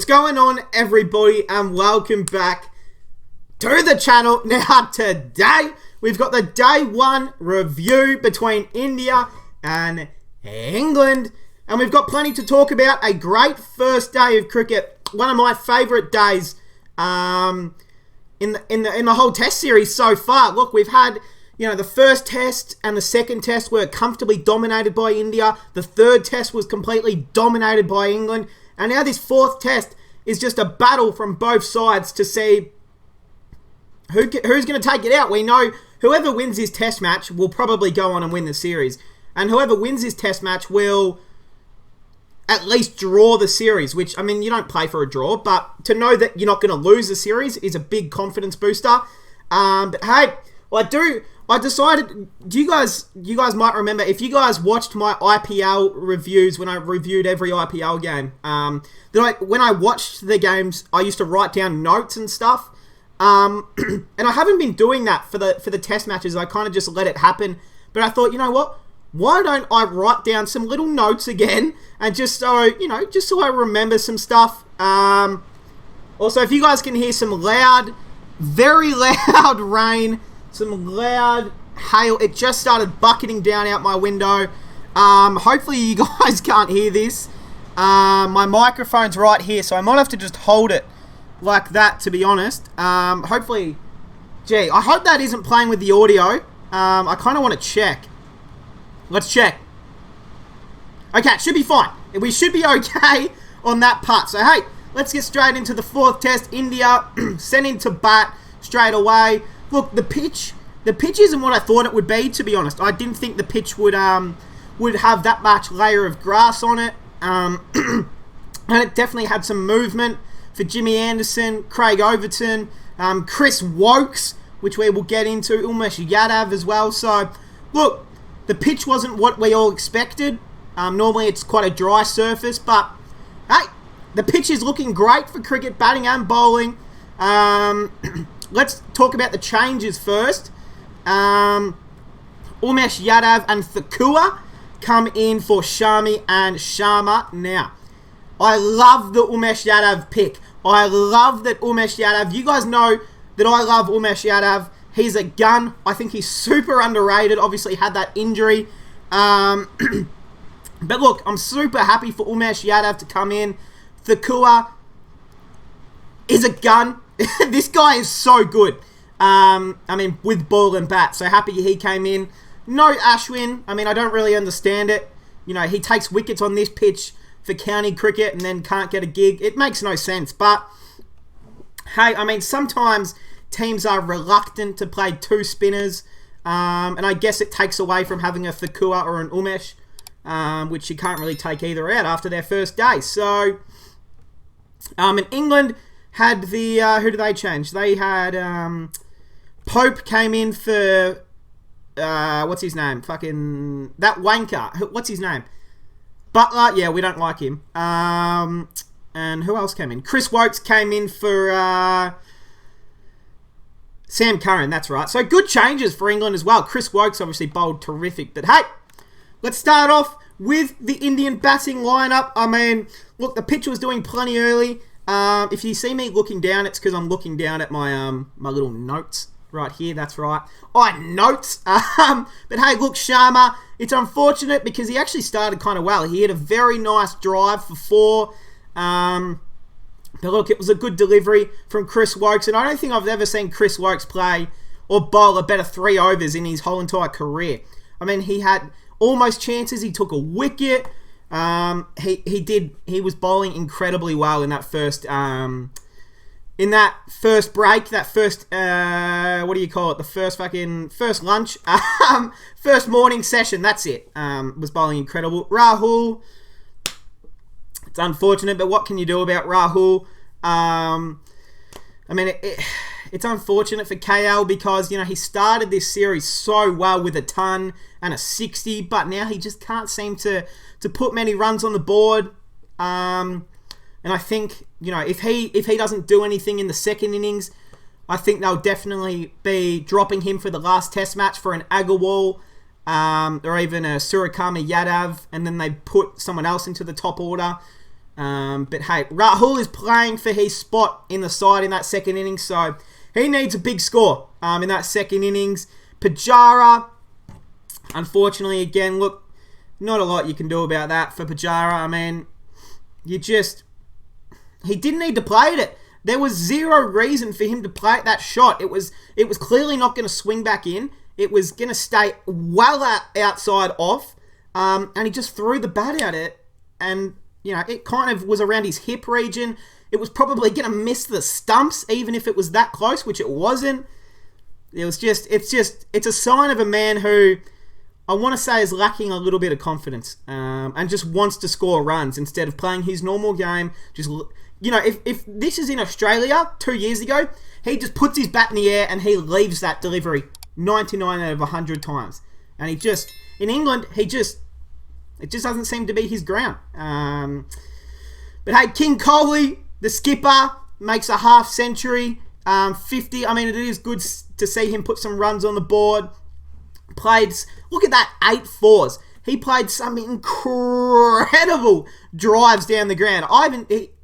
What's going on, everybody, and welcome back to the channel. Now, today, we've got the day one review between India and England, and we've got plenty to talk about. A great first day of cricket, one of my favourite days in the whole Test series so far. Look, we've had, the first Test and the second Test were comfortably dominated by India. The third Test was completely dominated by England. And now this fourth Test is just a battle from both sides to see who's going to take it out. We know whoever wins this Test match will probably go on and win the series. And whoever wins this Test match will at least draw the series, which, you don't play for a draw, but to know that you're not going to lose the series is a big confidence booster. But hey, I decided, you guys might remember, if you guys watched my IPL reviews when I reviewed every IPL game, when I watched the games, I used to write down notes and stuff. And I haven't been doing that for the Test matches. I kind of just let it happen. But I thought, you know what? Why don't I write down some little notes again, and just so I remember some stuff. Also, if you guys can hear some loud, very loud rain, some loud hail. It just started bucketing down out my window. Hopefully you guys can't hear this. My microphone's right here, so I might have to just hold it like that, to be honest. Hopefully, I hope that isn't playing with the audio. I kind of want to check. Let's check. Okay, it should be fine. We should be okay on that part. So, hey, let's get straight into the fourth Test. India sent into bat straight away. Look, the pitch isn't what I thought it would be, to be honest. I didn't think the pitch would have that much layer of grass on it. And it definitely had some movement for Jimmy Anderson, Craig Overton, Chris Wokes, which we will get into, Umesh Yadav as well. So, look, the pitch wasn't what we all expected. Normally it's quite a dry surface, but hey, the pitch is looking great for cricket, batting and bowling. Let's talk about the changes first. Umesh Yadav and Thakua come in for Shami and Sharma. Now, I love the Umesh Yadav pick. I love that Umesh Yadav. You guys know that I love Umesh Yadav. He's a gun. I think he's super underrated. Obviously had that injury. But look, I'm super happy for Umesh Yadav to come in. Thakua is a gun. This guy is so good. With ball and bat. So happy he came in. No Ashwin. I don't really understand it. He takes wickets on this pitch for county cricket and then can't get a gig. It makes no sense. But, hey, sometimes teams are reluctant to play two spinners. And I guess it takes away from having a Thakua or an Umesh, which you can't really take either out after their first day. So, in England had the, who did they change? They had, Pope came in for, what's his name? Fucking, that wanker. What's his name? Butler. Yeah, we don't like him. And who else came in? Chris Wokes came in for, Sam Curran, that's right. So good changes for England as well. Chris Wokes obviously bowled terrific. But hey, let's start off with the Indian batting lineup. Look, the pitch was doing plenty early. If you see me looking down, it's because I'm looking down at my my little notes right here. That's right. Notes. But hey, look, Sharma, it's unfortunate because he actually started kind of well. He had a very nice drive for 4. But look, it was a good delivery from Chris Wokes, and I don't think I've ever seen Chris Wokes play or bowl a better 3 overs in his whole entire career. He had almost chances. He took a wicket. He was bowling incredibly well in that first break, that first what do you call it? The first lunch, first morning session. That's it. Was bowling incredible. Rahul. It's unfortunate, but what can you do about Rahul? It's unfortunate for KL because, he started this series so well with a ton and a 60, but now he just can't seem to put many runs on the board. And I think, if he doesn't do anything in the second innings, I think they'll definitely be dropping him for the last Test match for an Agarwal, or even a Suryakumar Yadav, and then they put someone else into the top order. But hey, Rahul is playing for his spot in the side in that second innings, so he needs a big score in that second innings. Pujara, unfortunately, again, look, not a lot you can do about that for Pujara. I mean, he didn't need to play it. There was zero reason for him to play that shot. It was clearly not going to swing back in. It was going to stay well outside off, and he just threw the bat at it, and it kind of was around his hip region. It was probably going to miss the stumps, even if it was that close, which it wasn't. It's a sign of a man who I want to say is lacking a little bit of confidence, and just wants to score runs instead of playing his normal game. If this is in Australia 2 years ago, he just puts his bat in the air and he leaves that delivery 99 out of 100 times. And in England, it just doesn't seem to be his ground. But hey, King Kohli, the skipper, makes a half century, 50. I mean, it is good to see him put some runs on the board. Look at that, 8 fours. He played some incredible drives down the ground.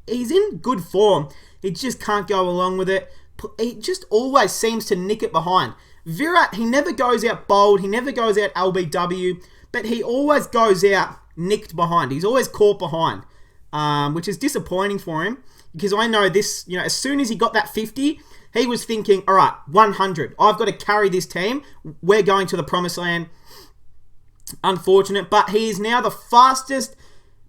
He's in good form. He just can't go along with it. He just always seems to nick it behind. Virat, he never goes out bowled. He never goes out LBW. But he always goes out nicked behind. He's always caught behind, which is disappointing for him. Because I know this, as soon as he got that 50, he was thinking, all right, 100. I've got to carry this team. We're going to the promised land. Unfortunate. But he is now the fastest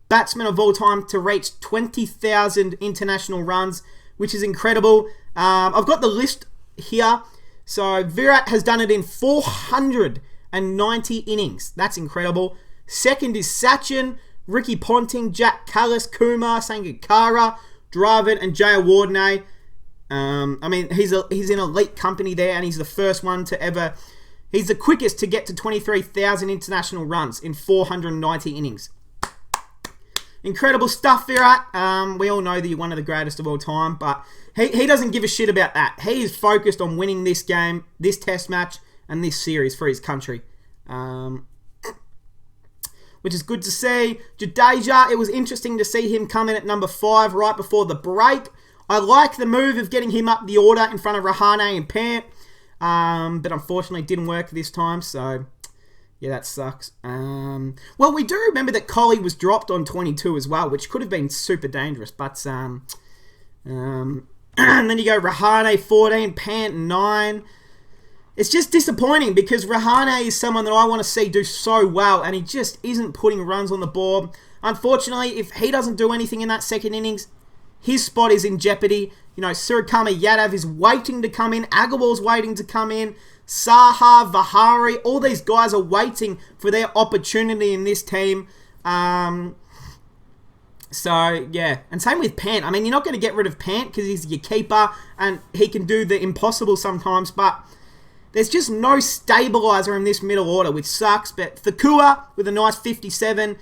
batsman of all time to reach 20,000 international runs, which is incredible. I've got the list here. So Virat has done it in 490 innings. That's incredible. Second is Sachin, Ricky Ponting, Jack Callis, Kumar, Sangakkara, Dravid, and Jayawardene. He's in elite company there, and he's the first one to ever. He's the quickest to get to 23,000 international runs in 490 innings. Incredible stuff, Virat. We all know that you're one of the greatest of all time, but he doesn't give a shit about that. He is focused on winning this game, this test match, and this series for his country. Which is good to see. Jadeja, it was interesting to see him come in at number 5 right before the break. I like the move of getting him up the order in front of Rahane and Pant, but unfortunately it didn't work this time, so yeah, that sucks. Well, we do remember that Kohli was dropped on 22 as well, which could have been super dangerous, but and then you go Rahane 14, Pant 9. It's just disappointing because Rahane is someone that I want to see do so well, and he just isn't putting runs on the board. Unfortunately, if he doesn't do anything in that second innings, his spot is in jeopardy. Suryakumar Yadav is waiting to come in. Agarwal's waiting to come in. Saha, Vihari, all these guys are waiting for their opportunity in this team. So, yeah. And same with Pant. I mean, you're not going to get rid of Pant because he's your keeper and he can do the impossible sometimes, but there's just no stabiliser in this middle order, which sucks. But Thakua with a nice 57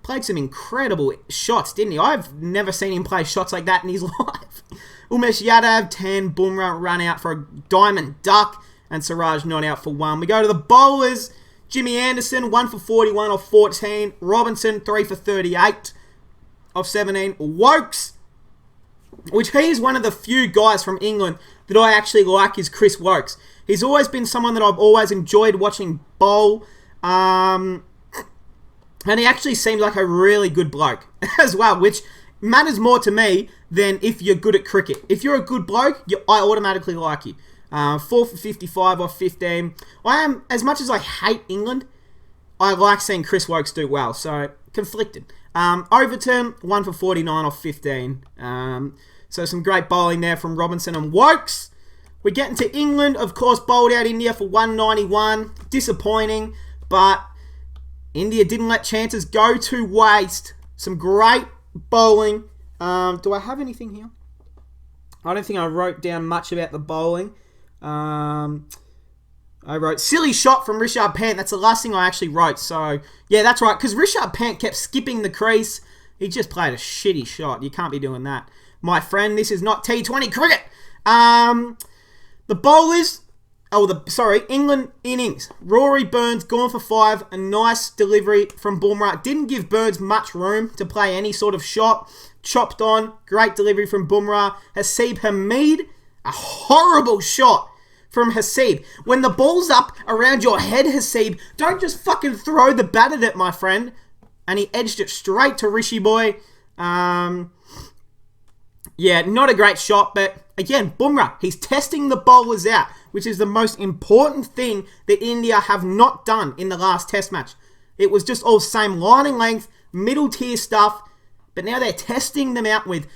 played some incredible shots, didn't he? I've never seen him play shots like that in his life. Umesh Yadav, 10. Bumrah run out for a diamond duck. And Siraj not out for 1. We go to the bowlers. Jimmy Anderson, 1 for 41 off 14. Robinson, 3 for 38 off 17. Wokes, which he is one of the few guys from England that I actually like, is Chris Wokes. He's always been someone that I've always enjoyed watching bowl. And he actually seems like a really good bloke as well, which matters more to me than if you're good at cricket. If you're a good bloke, I automatically like you. 4 for 55 off 15. As much as I hate England, I like seeing Chris Wokes do well, so conflicted. Overton, 1 for 49 off 15. So some great bowling there from Robinson and Wokes. We're getting to England, of course, bowled out India for 191. Disappointing, but India didn't let chances go to waste. Some great bowling. Do I have anything here? I don't think I wrote down much about the bowling. I wrote silly shot from Rishabh Pant. That's the last thing I actually wrote. So, yeah, that's right. Because Rishabh Pant kept skipping the crease. He just played a shitty shot. You can't be doing that. My friend, this is not T20 cricket. The bowlers, England innings. Rory Burns gone for 5. A nice delivery from Bumrah. Didn't give Burns much room to play any sort of shot. Chopped on. Great delivery from Bumrah. Haseeb Hameed. A horrible shot from Haseeb. When the ball's up around your head, Haseeb, don't just fucking throw the bat at it, my friend. And he edged it straight to Rishi Boy. Yeah, not a great shot, but again, Bumrah, he's testing the bowlers out, which is the most important thing that India have not done in the last test match. It was just all same line and length, middle tier stuff, but now they're testing them out with,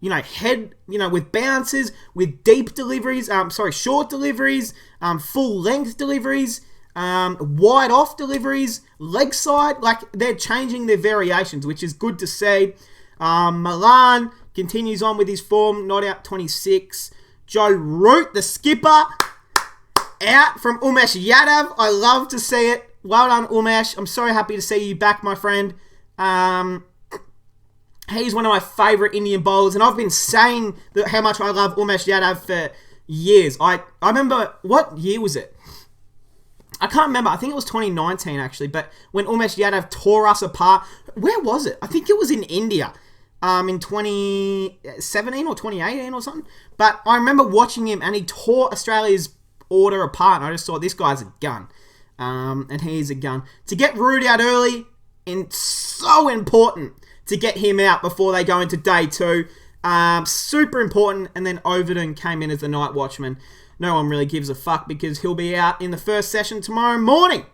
with bounces, with deep deliveries, short deliveries, full length deliveries, wide off deliveries, leg side, like they're changing their variations, which is good to see. Milan continues on with his form, not out 26. Joe Root, the skipper, out from Umesh Yadav. I love to see it. Well done, Umesh. I'm so happy to see you back, my friend. He's one of my favourite Indian bowlers, and I've been saying how much I love Umesh Yadav for years. I remember, what year was it? I can't remember. I think it was 2019, actually, but when Umesh Yadav tore us apart. Where was it? I think it was in India. In 2017 or 2018 or something. But I remember watching him and he tore Australia's order apart. And I just thought, this guy's a gun. And he's a gun. To get Root out early, so important to get him out before they go into day 2. Super important. And then Overton came in as the night watchman. No one really gives a fuck because he'll be out in the first session tomorrow morning.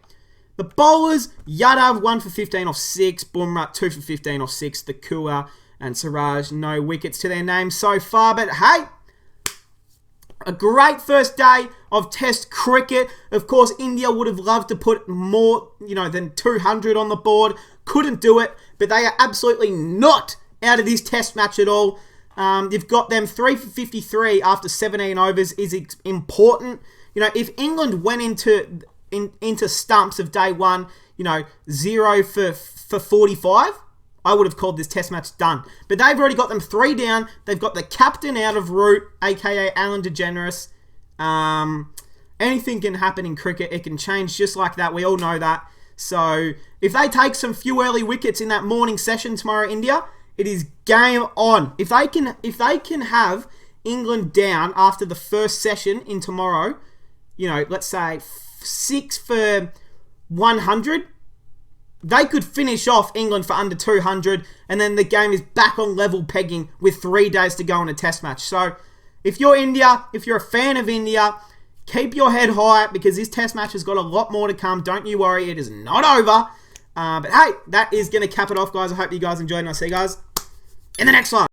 The bowlers, Yadav 1 for 15 off 6. Bumrah 2 for 15 off 6. The Kua and Siraj, no wickets to their names so far. But hey, a great first day of Test cricket. Of course, India would have loved to put more, than 200 on the board. Couldn't do it, but they are absolutely not out of this Test match at all. You've got them 3 for 53 after 17 overs is important. If England went into stumps of day 1, 0 for 45, I would have called this test match done. But they've already got them 3 down. They've got the captain out of Root, a.k.a. Alan DeGeneres. Anything can happen in cricket. It can change just like that. We all know that. So if they take some few early wickets in that morning session tomorrow, India, it is game on. If they can have England down after the first session in tomorrow, let's say 6 for 100, they could finish off England for under 200, and then the game is back on level pegging with 3 days to go in a test match. So if you're India, if you're a fan of India, keep your head high because this test match has got a lot more to come. Don't you worry, it is not over. But hey, that is going to cap it off, guys. I hope you guys enjoyed, and I'll see you guys in the next one.